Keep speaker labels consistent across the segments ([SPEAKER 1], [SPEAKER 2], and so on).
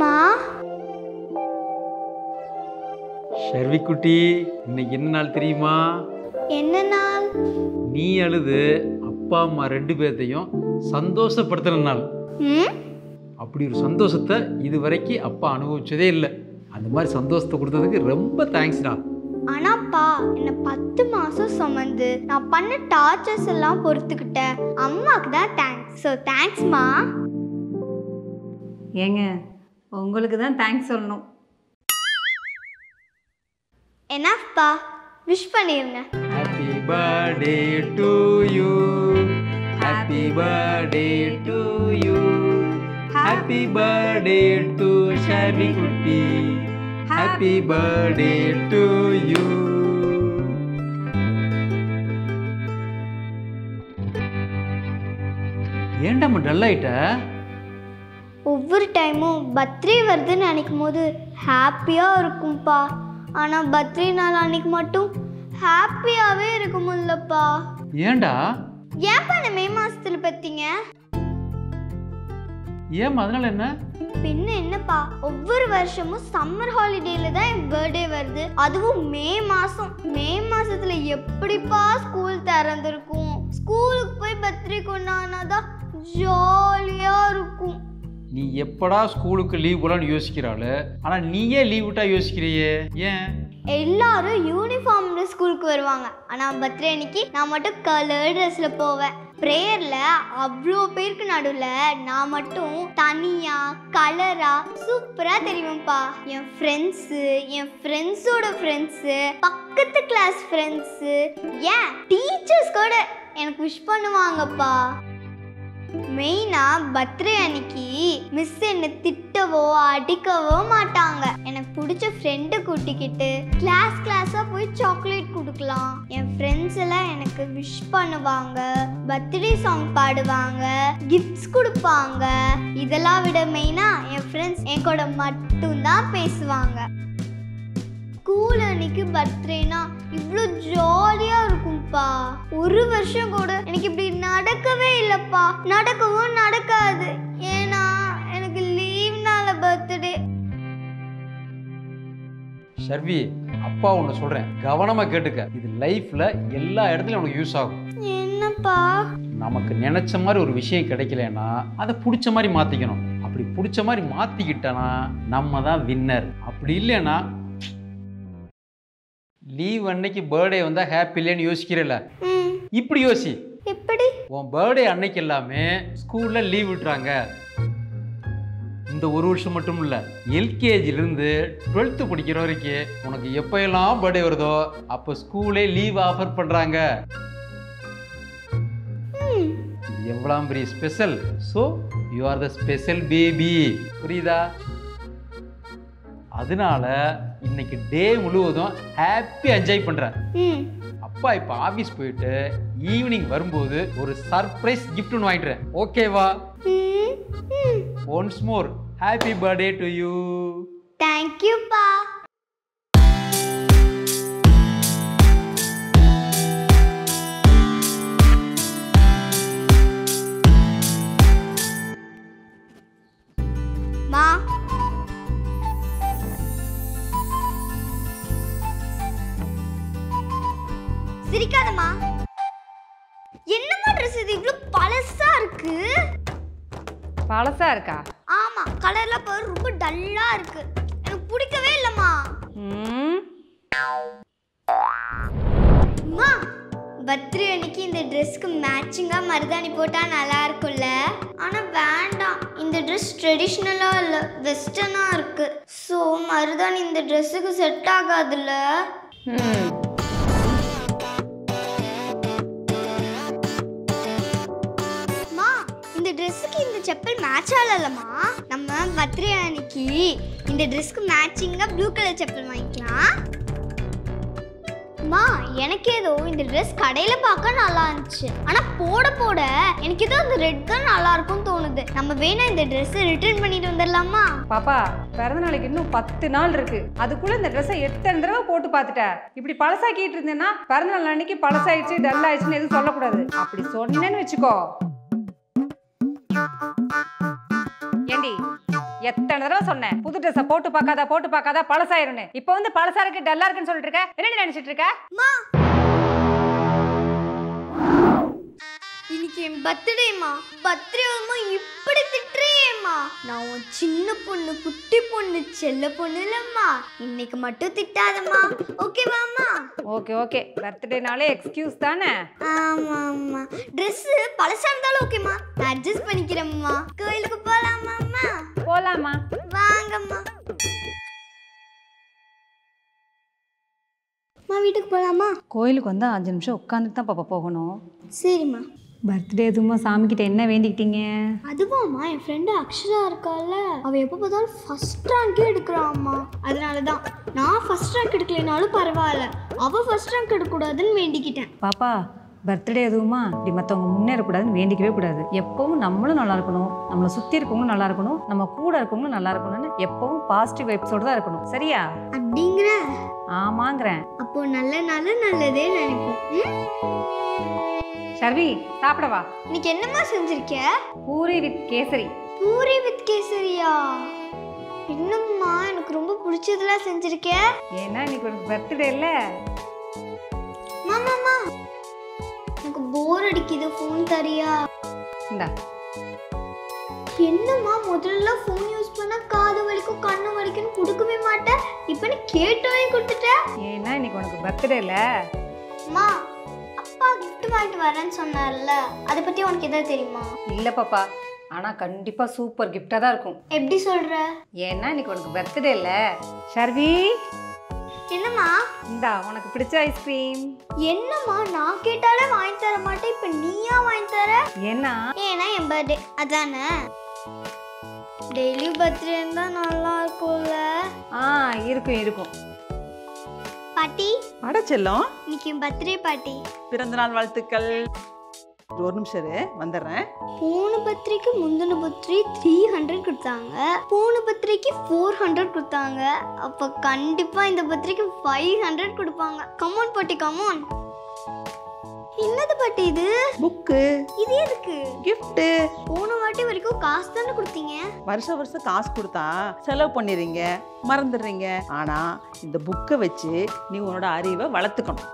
[SPEAKER 1] மா
[SPEAKER 2] ஷர்வி குட்டி, இன்னைக்கு என்ன நாள் தெரியுமா?
[SPEAKER 1] என்ன நாள்?
[SPEAKER 2] நீ அழுது அப்பா அம்மா 2 பேர்த்தையும் சந்தோஷப்படுத்துற நாள். அப்படி ஒரு சந்தோஷத்தை இது வரைக்கும் அப்பா அனுபவிச்சதே இல்லை. அந்த மாதிரி சந்தோஷத்தை கொடுத்ததுக்கு ரொம்ப தேங்க்ஸ்டா.
[SPEAKER 1] ஆனாப்பா, என்ன 10 மாசம் சுமந்து நான் பண்ண டார்ச்சர்ஸ் எல்லாம் பொறுத்துக்கிட்டேன். அம்மாக்கு தான் தேங்க்ஸ். ஸோ தேங்க்ஸ்மா.
[SPEAKER 3] ஏங்க, உங்களுக்கு தான் தேங்க்ஸ் சொல்லணும்.
[SPEAKER 1] என்னப்பா, விஷ் பண்ணிருங்க.
[SPEAKER 2] Happy birthday to you, happy birthday to you, happy birthday to Sharvi குட்டி, ஹாப்பி பர்த்டே டு யூ. ஏன்டா டல் ஆயிட்ட?
[SPEAKER 1] ஒவ்வொரு டைமும் பர்த்டே வருதுன்னு நினைக்கும் போது ஹாப்பியாக இருக்கும்ப்பா. ஆனால் பர்த்டே நாள் அன்னைக்கு மட்டும் ஹாப்பியாகவே இருக்க முடியலப்பா.
[SPEAKER 2] ஏன்டா?
[SPEAKER 1] ஏன்ப்பா என்ன மே மாசத்துல பத்தீங்க?
[SPEAKER 2] ஏன் அதனால என்ன?
[SPEAKER 1] பின்ன என்னப்பா, ஒவ்வொரு வருஷமும் சம்மர் ஹாலிடேல தான் என் பர்த்டே வருது. அதுவும் மே மாசம். மே மாசத்துல எப்படிப்பா ஸ்கூல் திறந்திருக்கும்? ஸ்கூலுக்கு போய் பர்த்டே கொண்டாடினாதான் ஜாலியா இருக்கும்.
[SPEAKER 2] நீ எப்படா ஸ்கூலுக்கு லீவ் போலான்னு யோசிக்கிறாள், ஆனா நீயே லீவ் விட்டா யோசிக்கிறியே, ஏன்?
[SPEAKER 1] எல்லாரும் யூனிஃபார்ம்ல ஸ்கூலுக்கு வருவாங்க, ஆனா பர்த்டே அன்னைக்கு நான் மட்டும் கலர் ட்ரெஸ்ல போவேன். ப்ரேயர்ல அவ்வளோ பேருக்கு நடுவில் நான் மட்டும் தனியா கலரா சூப்பரா தெரியும்ப்பா. என் ஃப்ரெண்ட்ஸு, என் ஃப்ரெண்ட்ஸோட ஃப்ரெண்ட்ஸு, பக்கத்து கிளாஸ் ஃப்ரெண்ட்ஸு, ஏன் டீச்சர்ஸ் கூட எனக்கு விஷ் பண்ணுவாங்கப்பா. மெயினா பர்த்டே அன்னைக்கு மிஸ் என்ன திட்டவோ அடிக்கவோ மாட்டாங்க. எனக்கு பிடிச்ச ஃப்ரெண்டை கூட்டிக்கிட்டு கிளாஸா போய் சாக்லேட் கொடுக்கலாம். என் ஃப்ரெண்ட்ஸ் எல்லாம் எனக்கு விஷ் பண்ணுவாங்க, பர்த்டே சாங் பாடுவாங்க, கிஃப்ட்ஸ் கொடுப்பாங்க. இதெல்லாம் விட மெயினா என் ஃப்ரெண்ட்ஸ் என் கூட மட்டும்தான் பேசுவாங்க. ஸ்கூல் அன்னைக்கு பர்த்டேனா இவ்வளோ ஜாலியா இருக்கும்பா. ஒரு வருஷம் கூட எனக்கு இப்படி நடக்கவே இல்லைப்பா. நடக்கவும் நடக்காது. ஏன்னா எனக்கு லீவ்னால பர்த்டே.
[SPEAKER 2] ஷர்வி, அப்பா ஒன்று சொல்றேன், கவனமா கேட்டுக்க. இது லைஃப்ல எல்லா இடத்துலயும் உனக்கு யூஸ் ஆகும்.
[SPEAKER 1] என்னப்பா?
[SPEAKER 2] நமக்கு நினைச்ச மாதிரி ஒரு விஷயம் கிடைக்கலன்னா அதை பிடிச்ச மாதிரி மாத்திக்கணும். அப்படி பிடிச்ச மாதிரி மாத்திக்கிட்டனா நம்ம தான் வின்னர். அப்படி இல்லைன்னா லீவ் அன்னைக்கு பர்த்டே வந்தா ஹாப்பி இல்லைன்னு யோசிக்கிறல, இப்படி யோசி.
[SPEAKER 1] எப்படி?
[SPEAKER 2] உன் பர்த்டே அன்னைக்கு எல்லாமே ஸ்கூல்ல லீவ் விட்டுறாங்க. இந்த ஒரு வருஷம் மட்டும் இல்ல, எல்கேஜிலிருந்து 12th படிக்கிற வரைக்கும் உனக்கு எப்ப எல்லாம் பர்த்டே வருதோ அப்போ ஸ்கூலே லீவ் ஆஃபர் பண்றாங்க. எவ்வளவு பெரிய special. So you are the special baby. புரியுதா? அதனால இன்னைக்கு டே முழுவதும் ஹாப்பி என்ஜாய் பண்றேன். அப்பா இப்ப ஆபீஸ் போயிட்டு ஈவினிங் வரும்போது ஒரு சர்ப்ரைஸ் கிஃப்ட் ஒன்று வாங்கிடுறேன். ஓகேவா? Once more happy birthday to you.
[SPEAKER 1] தேங்க்யூப்பா. மா, சிரிக்காதம்மா. என்னம்மா ட்ரெஸ் இது இவ்வளோ பழசா இருக்கு?
[SPEAKER 3] பழசா இருக்கா?
[SPEAKER 1] ஆமா, கலர்ல பாரு ரொம்ப டல்லா இருக்கு. எனக்கு பிடிக்கவே இல்லம்மா. அம்மா, பர்த்டே அன்னைக்கு இந்த ட்ரெஸ்க்கு மேட்சிங்கா மருதாணி போட்டா நல்லா இருக்கும்ல. ஆனா வேண்டாம், இந்த ட்ரெஸ் ட்ரெடிஷ்னலா இல்ல, வெஸ்டர்னா இருக்கு. ஸோ மருதாணி இந்த ட்ரெஸ்ஸுக்கு செட் ஆகாதுல்ல. இந்த ட்ரெஸ்ஸுக்கு இந்த செப்பல் மேட்ச் ஆகலம்மா. நம்ம பர்த்டே அன்னைக்கு இந்த ட்ரெஸ்க்கு மேட்சிங்கா ப்ளூ கலர் செப்பல் வாங்கிக்கலாம். அம்மா, எனக்கு ஏதோ இந்த ட்ரெஸ் கடையில பார்க்க நல்லா இருந்துச்சு, ஆனா போட போட எனக்கு ஏதோ அந்த ரெட் தான் நல்லா இருக்கும்னு தோணுது. நம்ம வேணா இந்த ட்ரெஸ் ரிட்டர்ன் பண்ணிட்டு வந்துடலாமா?
[SPEAKER 3] பாப்பா, பிறந்த நாளைக்கு இன்னும் 10 நாள் இருக்கு. அதுக்குள்ள இந்த ட்ரெஸ்ஸை எத்தனை தடவை போட்டு பார்த்துட்ட. இப்படி பழசாக்கிட்டு இருந்தேன்னா பிறந்த நாள் அன்னைக்கு பழசாயிடுச்சு டல் ஆயிடுச்சுன்னு எதுவும் சொல்லக்கூடாது. அப்படி சொன்னேன்னு வச்சுக்கோ. ஏண்டி, எத்தனை தடவை சொன்னேன் புது ட்ரெஸ்ஸை போட்டு பார்க்காத பழசாயிருன்னு. இப்போ வந்து பழசா இருக்கு டல்லா இருக்குன்னு சொல்லிட்டு இருக்க. என்ன நினைச்சிட்டு இருக்க?
[SPEAKER 1] இன்னைக்கு என் பர்த்டேம்மா. பர்த்டே வருமா இப்படி திட்டுறியேம்மா. நான் உன் சின்ன பொண்ணு, குட்டி பொண்ணு, செல்ல பொண்ணு இல்லம்மா. இன்னைக்கு மட்டும் திட்டாதம்மா, ஓகேவாம்மா?
[SPEAKER 3] ஓகே பர்த்டேனாலே எக்ஸ்கியூஸ் தானே?
[SPEAKER 1] ஆமாம்மா. ட்ரெஸ் பழசா இருந்தாலும் ஓகேம்மா, நான் அட்ஜஸ்ட் பண்ணிக்கிறேம்மா. கோயிலுக்கு போலாமாம்மா?
[SPEAKER 3] போலாமா?
[SPEAKER 1] வாங்கம்மா. வீட்டுக்கு போலாமா?
[SPEAKER 3] கோயிலுக்கு வந்து 5 நிமிஷம் உட்காந்துட்டு தான் பாப்பா போகணும்.
[SPEAKER 1] சரிம்மா.
[SPEAKER 3] பர்த்டே எதுவுமா சாமிக்கிட்ட என்ன வேண்டிக்கிட்டீங்க?
[SPEAKER 1] அதுவாம்மா, என் ஃப்ரெண்டு அக்ஷரா இருக்கால, அவள் எப்போ பார்த்தாலும் ஃபர்ஸ்ட் ரேங்கே எடுக்கிறாம்மா. அதனால தான் நான் ஃபர்ஸ்ட் ரேங்க் எடுக்கலைனாலும் பரவாயில்ல, அவள் ஃபர்ஸ்ட் ரேங்க் எடுக்கக்கூடாதுன்னு வேண்டிக்கிட்டேன்.
[SPEAKER 3] பாப்பா பர்த்டே எதுவுமா இப்படி மற்றவங்க முன்னேறக்கூடாதுன்னு வேண்டிக்கவே கூடாது. எப்பவும் நம்மளும் நல்லா இருக்கணும், நம்மளை சுற்றி இருக்கவங்களும் நல்லா இருக்கணும், நம்ம கூட இருக்கவங்களும் நல்லா இருக்கணும்னு எப்பவும் பாசிட்டிவ் வைப்ஸோடு தான் இருக்கணும். சரியா?
[SPEAKER 1] அப்படிங்கிற?
[SPEAKER 3] ஆமாங்கிறேன்.
[SPEAKER 1] அப்போ நல்லதே நினைப்போம்.
[SPEAKER 3] ஷர்வி சாப்பிடவா?
[SPEAKER 1] இன்னைக்கு என்னம்மா செஞ்சிருக்க?
[SPEAKER 3] பூரி வித் கேசரி.
[SPEAKER 1] பூரி வித் கேசரியா? என்னம்மா எனக்கு ரொம்ப பிடிச்சதெல்லாம் செஞ்சிருக்க.
[SPEAKER 3] ஏன்னா இன்னைக்கு உனக்கு பர்த்டே இல்ல?
[SPEAKER 1] மாமாமா எனக்கு போர் அடிக்குது, ஃபோன் தரியா?
[SPEAKER 3] இந்தா.
[SPEAKER 1] என்னம்மா முதல்ல ஃபோன் யூஸ் பண்ணா காது வலிக்கும் கண்ணு வலிக்குன்னு கொடுக்கவே மாட்டேன், இப்போ நீ கேட்டோனே கொடுத்துட்ட.
[SPEAKER 3] ஏன்னா இன்னைக்கு உனக்கு பர்த்டே இல்ல?
[SPEAKER 1] அம்மா அப்பா கிஃப்ட் வாங்கிட்டு வரேன்னு சொன்னார்ல, அதை பத்தி உனக்கு எதாவது தெரியுமா?
[SPEAKER 3] இல்ல பாப்பா, ஆனா கண்டிப்பா சூப்பர் கிஃப்டா தான் இருக்கும்.
[SPEAKER 1] எப்படி சொல்ற?
[SPEAKER 3] ஏன்னா இன்னைக்கு உனக்கு பர்த்டே இல்ல. ஷர்வி
[SPEAKER 1] என்னம்மா?
[SPEAKER 3] இந்தா உனக்கு பிடிச்ச ஐஸ்கிரீம்.
[SPEAKER 1] என்னம்மா நான் கேட்டாலே வாங்கி தர மாட்டேன், இப்போ நீயா வாங்கி தர?
[SPEAKER 3] ஏன்னா
[SPEAKER 1] என் பர்த்டே அதானே. டெய்லி பர்த்டே இருந்தா நல்லா இருக்கும்ல?
[SPEAKER 3] இருக்கும்.
[SPEAKER 1] பாட்டி
[SPEAKER 4] அட செல்லம்,
[SPEAKER 1] இன்னைக்கு பர்த்டே பாட்டி.
[SPEAKER 4] பிறந்தநாள் வாழ்த்துக்கள். ஒரு நிமிஷம் வந்துடுறேன்.
[SPEAKER 1] போன பர்த்டேக்கு முந்தின பர்த்டே 300 கொடுத்தாங்க, போன பர்த்டேக்கு 400 கொடுத்தாங்க, அப்போ கண்டிப்பா இந்த பர்த்டேக்கு 500 கொடுப்பாங்க. கமான் பாட்டி கமான். என்னது பாட்டி இது?
[SPEAKER 4] புக்கு.
[SPEAKER 1] இது எதுக்கு?
[SPEAKER 4] கிஃப்ட்.
[SPEAKER 1] போன வாட்டி வரைக்கும் காசு தானே கொடுத்தீங்க.
[SPEAKER 4] வருஷம் காசு கொடுத்தா செலவு பண்ணிடுறீங்க, மறந்துடுறீங்க. ஆனா இந்த புக்கை வச்சு நீ உன்னோட அறிவை வளர்த்துக்கணும்.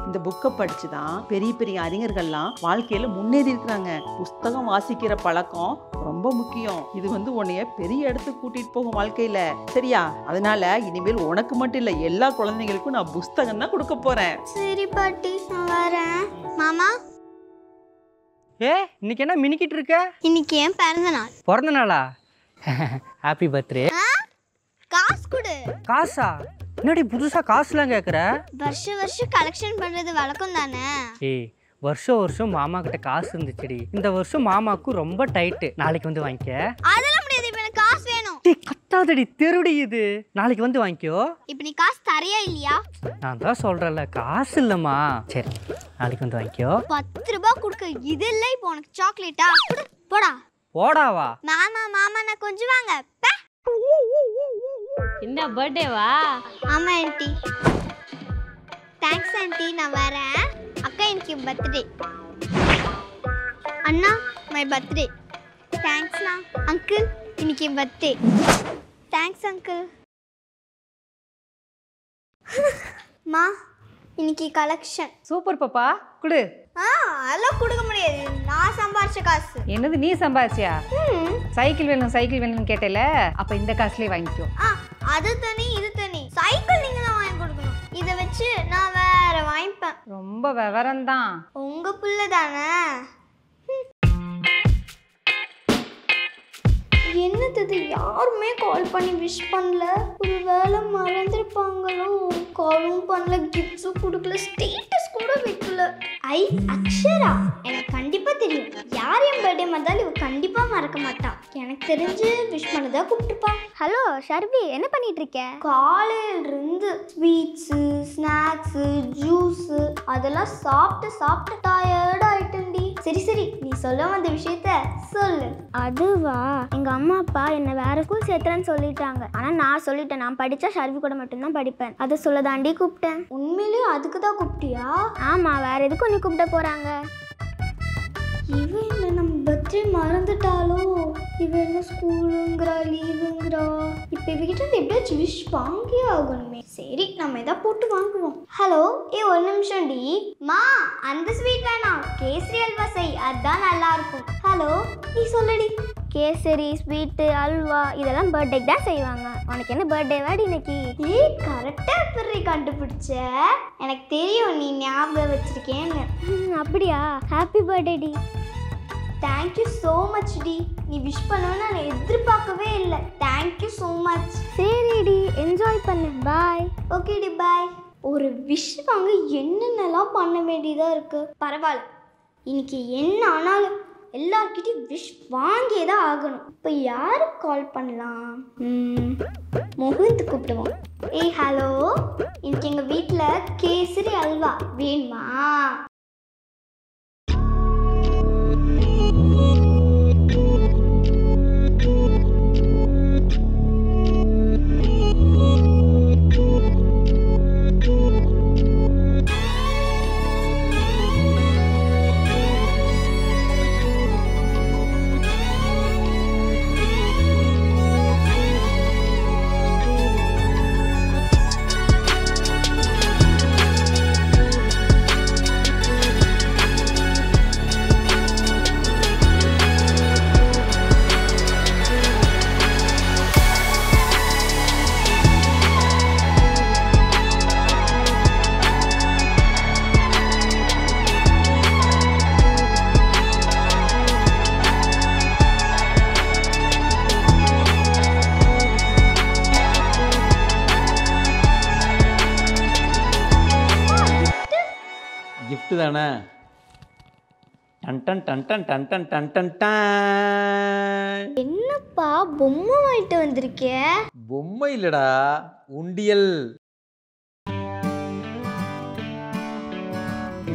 [SPEAKER 4] இந்த புக்கை படிச்சு தான் பெரிய பெரிய அறிஞர்கள்லாம் வாழ்க்கையில முன்னேறி இருக்கிறாங்க. புஸ்தகம் வாசிக்கிற பழக்கம் ரொம்ப முக்கியம். இது உன்னைய பெரிய இடத்துக்கு கூட்டிட்டு போகும் வாழ்க்கையில. சரியா? அதனால இனிமேல் உனக்கு மட்டும் இல்ல, எல்லா குழந்தைங்களுக்கும் நான் புஸ்தகம் தான் கொடுக்க போறேன்.
[SPEAKER 1] சரி பாட்டி, நான் வரேன். மாமா
[SPEAKER 5] இன்னைக்கு என்ன மினிக்கிட்டு இருக்க?
[SPEAKER 1] இன்னைக்கு என் பிறந்த நாள்.
[SPEAKER 5] பிறந்த நாளா? Happy birthday.
[SPEAKER 1] காசு கொடு.
[SPEAKER 5] காசா? என்னடி புதுசா காசுலாம் கேட்குற?
[SPEAKER 1] வருஷம் கலெக்ஷன் பண்றது வழக்கம் தானே.
[SPEAKER 5] வருஷம் மாமா கிட்ட காசு இருந்துச்சுடி. இந்த வருஷம் மாமாக்கு ரொம்ப டைட்டு. நாளைக்கு வந்து வாங்கிக்க.
[SPEAKER 1] அதெல்லாம் முடியாது, இப்போ எனக்கு காசு வேணும்.
[SPEAKER 5] கத்தாதடி, தெருடி இது. நாளைக்கு வந்து வாங்கிக்கோ.
[SPEAKER 1] இப்போ நீ காசு தரையா இல்லையா?
[SPEAKER 5] நான் தான் சொல்றேன்ல, காசு இல்லம்மா. சரி, நாளைக்கு வந்து வாங்கிக்கோ.
[SPEAKER 1] 10 ரூபாய் கொடுக்க இது இல்லை. இப்போ உனக்கு சாக்லேட்டா? போடா.
[SPEAKER 5] போடாவா?
[SPEAKER 1] மாமா நான் கொஞ்சம் வாங்க.
[SPEAKER 6] இந்த பர்த்டேவா?
[SPEAKER 1] ஆமா ஆண்டி. தேங்க்ஸ் ஆண்டி, நான் வரேன். அக்கா இன்னைக்கு பர்த்டே. அண்ணா மை பர்த்டே. தேங்க்ஸ்ண்ணா. அங்கிள் இன்னைக்கு பர்த்டே. Thanks uncle. மா இன்னைக்கு கலெக்ஷன்.
[SPEAKER 3] சூப்பர் பாப்பா, குடு.
[SPEAKER 1] அதெல்லாம் கொடுக்க முடியாது, நான் சம்பாரிச்ச காசு.
[SPEAKER 3] என்னது நீ சம்பாதிச்சியா? சைக்கிள் வேணும்னு கேட்டல, அப்ப இந்த காசுலயே வாங்கிக்கோ.
[SPEAKER 1] அது தனி இது தனி. சைக்கிள் நீங்க தான் வாங்கி கொடுக்கணும், இதை வச்சு நான் வேற வாங்கிப்பேன்.
[SPEAKER 3] ரொம்ப விவரம் தான்.
[SPEAKER 1] உங்க புள்ள தானே. என்னது யாருமே கால் பண்ணி விஷ் பண்ணல, ஒரு வேளை மறந்துருப்பாங்களோ. காலும் பண்ணல, கிஃப்ட்ஸும் கொடுக்கல, ஸ்டேட்டஸ் கூட வைக்கல. அக்ஷரா எனக்கு கண்டிப்பா தெரியும், யார் என் பர்த்டே வந்தாலும் இவ கண்டிப்பா மறக்க மாட்டா. எனக்கு தெரிஞ்சு விஷ் பண்ணதா கூப்பிட்டுப்பா. ஹலோ ஷர்வி, என்ன பண்ணிட்டு இருக்க? காலையில இருந்து ஸ்வீட்ஸு, ஸ்நாக்ஸு, ஜூஸு அதெல்லாம் சாப்பிட்டு டயர்ட் ஆயிட்டேன்டி. சரி நீ சொல்ல வந்த விஷயத்த சொல்லு. அதுவா, எங்க அம்மா அப்பா என்ன வேற ஸ்கூல் சேர்த்துறேன்னு சொல்லிட்டாங்க. ஆனா நான் சொல்லிட்டேன், நான் படிச்சா ஷர்வி கூட மட்டும்தான் படிப்பேன். அதை சொல்ல தாண்டி கூப்பிட்டேன். உண்மையிலேயே அதுக்கு தான் கூப்பிட்டியா? ஆமா, வேற எதுக்கு உன்னை கூப்பிட்ட போறாங்க? இவ என்ன நம்ம பர்த்டே மறந்துட்டாலோ? இவ என்ன ஸ்கூலுங்கிறா லீவுங்கிறா? இப்போ இவகிட்ட இருந்து எப்படியாச்சும் விஷ் வாங்கியே ஆகணுமே. சரி நம்ம எதாவது போட்டு வாங்குவோம். ஹலோ, ஒரு நிமிஷம் டி. மா, அந்த ஸ்வீட் வேணாம், கேசரி அல்வா செய், அதுதான் நல்லா இருக்கும். ஹலோ, நீ சொல்லடி.
[SPEAKER 6] கேசரி ஸ்வீட்டு அல்வா இதெல்லாம் பர்த்டேக்கு தான் செய்வாங்க. உனக்கு என்ன பர்த்டே வாடி இன்னைக்கு?
[SPEAKER 1] கரெக்டாக எப்படி கண்டுபிடிச்ச? எனக்கு தெரியும் நீ ஞாபகம் வச்சிருக்கேன்னு.
[SPEAKER 6] அப்படியா? ஹாப்பி பர்த்டே டி.
[SPEAKER 1] தேங்க்யூ ஸோ மச் டி. நீ விஷ் பண்ணணும்னு நான் எதிர்பார்க்கவே இல்லை. Thank you so much.
[SPEAKER 6] சரி டி, என்ஜாய் பண்ணு. பாய்.
[SPEAKER 1] ஓகே டி, பாய். ஒரு விஷ் வாங்க என்னென்னலாம் பண்ண வேண்டியதாக இருக்குது. பரவாயில்ல, இன்னைக்கு என்ன ஆனாலும் எல்லார்கிட்டையும் விஷ் வாங்கியே தான் ஆகணும். இப்போ யாருக்கு கால் பண்ணலாம்? முகுந்த் கூப்பிடுவோம். ஹலோ, இன்னைக்கு எங்கள் வீட்டில் கேசரி அல்வா வேணுமா?
[SPEAKER 2] கிஃப்ட் தானே? Done done done done done done done done done.
[SPEAKER 1] என்னப்பா பொம்மை வாங்கிட்டு வந்திருக்கே?
[SPEAKER 2] பொம்மை இல்லடா, உண்டியல்.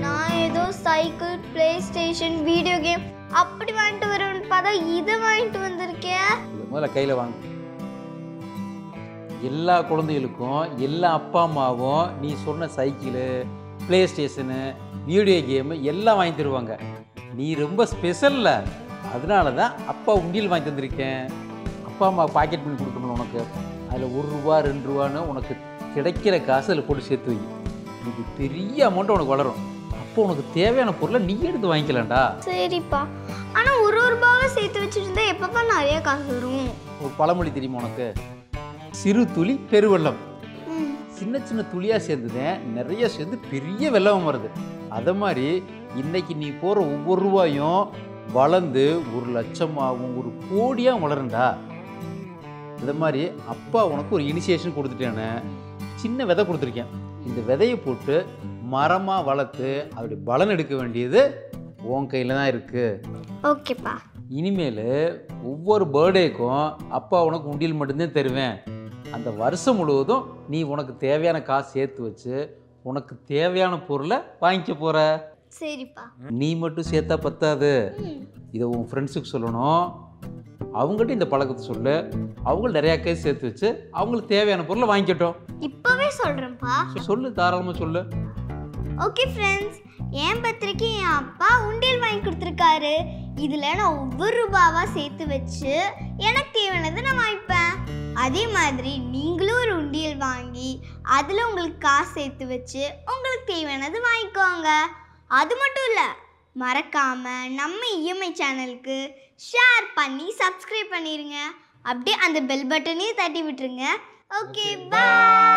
[SPEAKER 1] நான் ஏதோ cycle, play station, video game அப்படி வாங்கிட்டு வருவேன்னு பார்த்தா இதை வாங்கிட்டு வந்திருக்கேன்.
[SPEAKER 2] இது முதல்ல கையில் வாங்க. எல்லா குழந்தைகளுக்கும் எல்லா அப்பா அம்மாவும் நீ சொன்ன cycle, play station, video game எல்லாம் வாங்கி தருவாங்க. நீ ரொம்ப ஸ்பெஷல்ல, அதனால தான் அப்பா உண்டியல் வாங்கி தந்திருக்கேன். அப்பா அம்மா பாக்கெட் பண்ணி கொடுக்கணும் உனக்கு. அதில் 1 ரூபா 2 ரூபான்னு உனக்கு கிடைக்கிற காசு அதில் போட்டு சேர்த்து வை. இது பெரிய அமௌண்ட்டு உனக்கு வளரும். அப்போ உனக்கு தேவையான பொருளை நீ எடுத்து வாங்கிக்கலாம்டா.
[SPEAKER 1] சரிப்பா, ஆனால் 1 ரூபாவை சேர்த்து வச்சுருந்தா எப்பப்பா நிறைய காசு வரும்?
[SPEAKER 2] ஒரு பழமொழி தெரியுமா உனக்கு? சிறு துளி பெருவெள்ளம். சின்ன சின்ன துளியாக சேர்ந்துதான் நிறைய சேர்ந்து பெரிய வெள்ளம் வருது. அதை மாதிரி இன்னைக்கு நீ போகிற ஒவ்வொரு ரூபாயும் வளர்ந்து 1 லட்சமாகவும் 1 கோடியாக வளருண்டா. இது மாதிரி அப்பா உனக்கு ஒரு இனிஷியேஷன் கொடுத்துட்டேன்னு சின்ன விதை கொடுத்துருக்கேன். இந்த விதையை போட்டு மரமாக வளர்த்து அப்படி பலன் எடுக்க வேண்டியது உன் கையில் தான் இருக்குது.
[SPEAKER 1] ஓகேப்பா.
[SPEAKER 2] இனிமேல் ஒவ்வொரு பர்த்டேக்கும் அப்பா உனக்கு உண்டியல் மட்டும்தான் தருவேன். அந்த வருஷம் முழுவதும் நீ உனக்கு தேவையான காசு சேர்த்து வச்சு உனக்கு தேவையான பொருளை வாங்கிக்க போகிற.
[SPEAKER 1] சரிப்பா.
[SPEAKER 2] நீ மட்டும் சேர்த்தா பத்தாது, இதை உன் ஃப்ரெண்ட்ஸுக்கு சொல்லணும். அவங்ககிட்ட இந்த பழக்கத்தை சொல்லு. அவங்க நிறையா காசு சேர்த்து வச்சு அவங்களுக்கு தேவையான பொருளை வாங்கிக்கட்டும்.
[SPEAKER 1] இப்போவே சொல்கிறேன்ப்பா.
[SPEAKER 2] சொல்லு, தாராளமாக சொல்லு.
[SPEAKER 1] ஓகே ஃப்ரெண்ட்ஸ், என் பர்த்டேக்கு என் அப்பா உண்டியல் வாங்கி கொடுத்துருக்காரு. இதில் நான் ஒவ்வொரு ரூபாவாக சேர்த்து வச்சு எனக்கு தேவையானதை நான் வாங்கிப்பேன். அதே மாதிரி நீங்களும் ஒரு உண்டியல் வாங்கி அதில் உங்களுக்கு காசு சேர்த்து வச்சு உங்களுக்கு தேவையானது வாங்கிக்கோங்க. அது மட்டும் இல்லை, மறக்காமல் நம்ம இஎம்ஐ சேனலுக்கு ஷேர் பண்ணி சப்ஸ்கிரைப் பண்ணிடுங்க. அப்படியே அந்த பெல் பட்டனையும் தட்டி விட்டுருங்க. ஓகே, பாய்.